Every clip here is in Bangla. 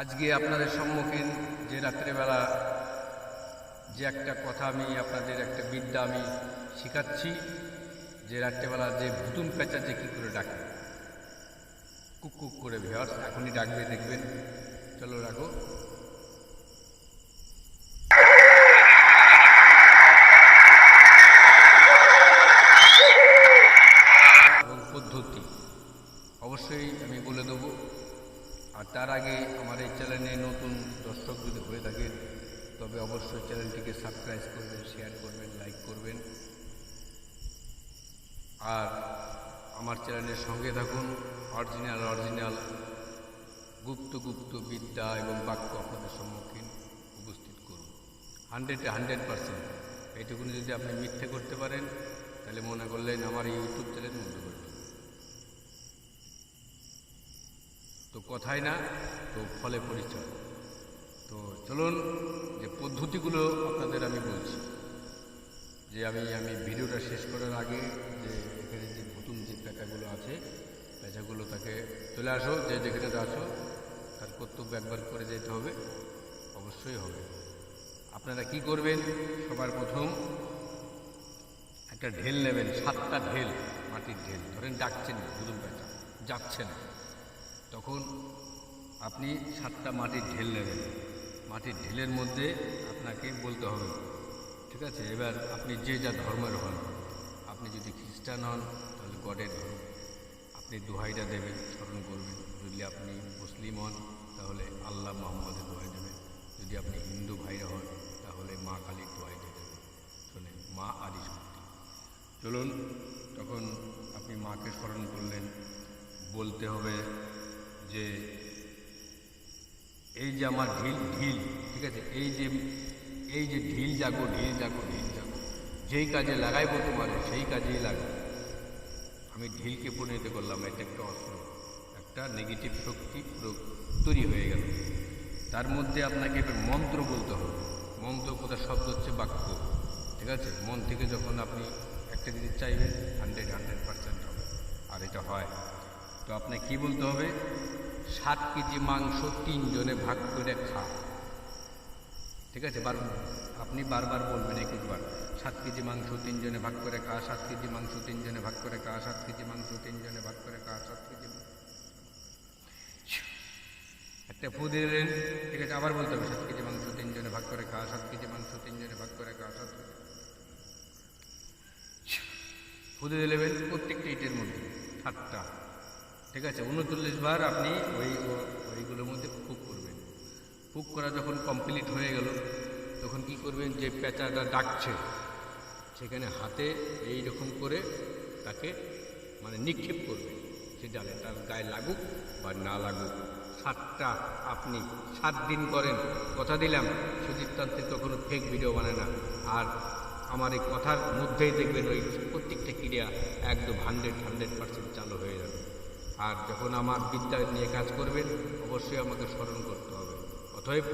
আজকে আপনাদের সম্মুখীন যে রাত্রেবেলা যে একটা কথা আমি আপনাদের একটা বিদ্যা আমি শেখাচ্ছি, যে রাত্রেবেলা যে ভুতুম পেঁচা যে কী করে ডাকে, কুক কুক করে ভিউয়ার্স এখনই ডাকবে, দেখবেন। চলো রাখো। এবং পদ্ধতি অবশ্যই আমি বলে দেবো। আর তার আগে আমার এই চ্যানেলে নতুন দর্শক যদি হয়ে থাকেন তবে অবশ্যই চ্যানেলটিকে সাবস্ক্রাইব করবেন, শেয়ার করবেন, লাইক করবেন। আর আমার চ্যানেলের সঙ্গে থাকুন। অরিজিনাল গুপ্ত বিদ্যা এবং বাক্য আপনাদের সম্মুখীন উপস্থিত করুন। 100% এইটুকুনি যদি আপনি মিথ্যে করতে পারেন তাহলে মনে করলেন আমার ইউটিউব চ্যানেল বন্ধ করে দেবেন। তো কথাই না তো ফলে পরিচয়। তো চলুন যে পদ্ধতিগুলো আপনাদের আমি বলছি, যে আমি ভিডিওটা শেষ করার আগে যে এখানে যে নতুন যে পেঁচাগুলো আছে, পেঁচাগুলো তাকে চলে আসো, যে যেখানে আসো তার কর্তব্য একবার করে যেতে হবে, অবশ্যই হবে। আপনারা কি করবেন, সবার প্রথম একটা ঢেল নেবেন, 7টা ঢেল, মাটির ঢেল। ধরেন ডাকছেন ভুতুম পেঁচা, যাচ্ছে না, তখন আপনি 7টা মাটির ঢেল নেবেন। মাটির ঢেলের মধ্যে আপনাকে বলতে হবে, ঠিক আছে? এবার আপনি যে যা ধর্মের হন, আপনি যদি খ্রিস্টান হন তাহলে গডের ধর্ম, আপনি দোহাইটা দেবেন, স্মরণ করবেন। যদি আপনি মুসলিম হন তাহলে আল্লাহ মোহাম্মদের দোহাই দেবেন। যদি আপনি হিন্দু ভাইরা হন তাহলে মা কালীর দোহাইটা দেবেন। শোনেন, মা আদি শক্তি। চলুন, তখন আপনি মাকে স্মরণ করলেন। বলতে হবে যে এই যে আমার ঢিল, ঠিক আছে, এই যে ঢিল জাগো, যেই কাজে লাগাইবো তোমারে সেই কাজেই লাগবে। আমি ঢিলকে পরিণত করলাম, এটা একটা অস্ত্র, একটা নেগেটিভ শক্তি পুরো তৈরি হয়ে গেল। তার মধ্যে আপনাকে এবার মন্ত্র বলতে হবে। মন্ত্র কোথায় শব্দ হচ্ছে বাক্য, ঠিক আছে? মন থেকে যখন আপনি একটা জিনিস চাইবেন 100% হবে, আর এটা হয়। তো আপনাকে কী বলতে হবে, 7 কেজি মাংস 3 জনে ভাগ করে খা, ঠিক আছে? আপনি বারবার বলবেন 21 বার, 7 কেজি মাংস 3 জনে ভাগ করে খা, 7 কেজি মাংস 3 জনে ভাগ করে খা, 7 কেজি মাংস 3 জনে ভাগ করে খা, 7 কেজি। একটা ফু দিলেন, ঠিক আছে? আবার বলতে হবে 7 কেজি মাংস 3 জনে ভাগ করে খা, 7 কেজি মাংস 3 জনে ভাগ করে খা, 7 কেজি। ফু দিয়ে দেবেন প্রত্যেকটা ইটের মধ্যে 7টা, ঠিক আছে? 39 বার আপনি ওইগুলোর মধ্যে ফুক করবেন। ফুক করা যখন কমপ্লিট হয়ে গেল তখন কি করবেন, যে পেঁচাটা ডাকছে সেখানে হাতে এই রকম করে তাকে মানে নিক্ষেপ করবেন সে ডালে, তার গায়ে লাগুক বা না লাগুক। 7টা আপনি 7 দিন করেন, কথা দিলাম সুজিততান্ত্রিক কখনো ফেক ভিডিও বানায় না। আর আমার এই কথার মধ্যেই দেখবেন ওই প্রত্যেকটা ক্রিয়া একদম 100% চালু হয়ে যাবে। আর যখন আমার বিদ্যা নিয়ে কাজ করবেন অবশ্যই আমাকে স্মরণ করতে হবে, অতএব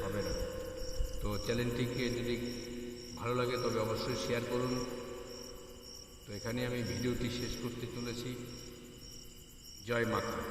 হবে না। তো চ্যানেলটিকে যদি ভালো লাগে তবে অবশ্যই শেয়ার করুন। তো এখানে আমি ভিডিওটি শেষ করতে চলেছি। জয় মা কালী।